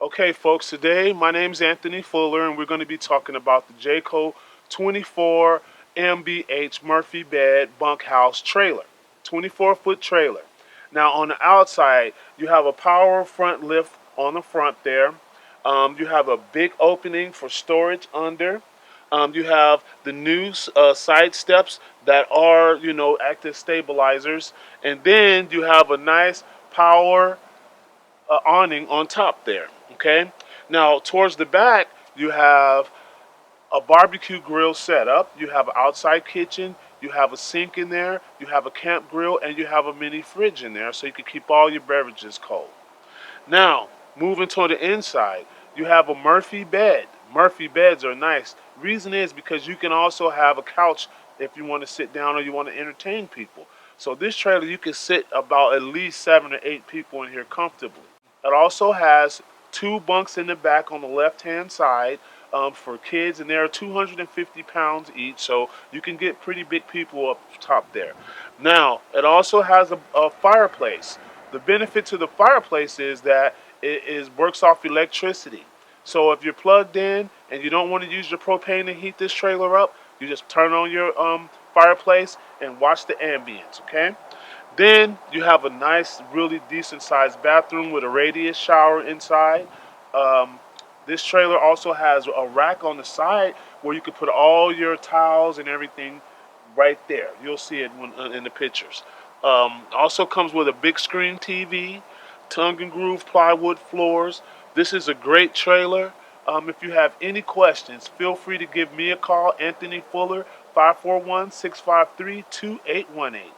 Okay, folks, today my name's Anthony Fuller, and we're going to be talking about the Jayco 24 MBH Murphy bed bunkhouse trailer, 24-foot trailer. Now, on the outside, you have a power front lift on the front there. You have a big opening for storage under. You have the new side steps that are, active stabilizers, and then you have a nice power awning on top there. Okay. Now towards the back, you have a barbecue grill set up. You have an outside kitchen. You have a sink in there. You have a camp grill, and you have a mini fridge in there, so you can keep all your beverages cold. Now moving to the inside, you have a Murphy bed. Murphy beds are nice. Reason is because you can also have a couch if you want to sit down or you want to entertain people. So this trailer, you can sit about at least 7 or 8 people in here comfortably. It also has two bunks in the back on the left-hand side for kids, and they are 250 pounds each, so you can get pretty big people up top there. Now, it also has a fireplace. The benefit to the fireplace is that works off electricity. So if you're plugged in and you don't want to use your propane to heat this trailer up, you just turn on your fireplace and watch the ambience, okay? Then you have a nice, really decent sized bathroom with a radius shower inside. Um, this trailer also has a rack on the side where you can put all your towels and everything right there. You'll see it in the pictures. Also comes with a big screen TV, tongue and groove plywood floors. This is a great trailer. If you have any questions, feel free to give me a call, Anthony Fuller, 541-653-2818.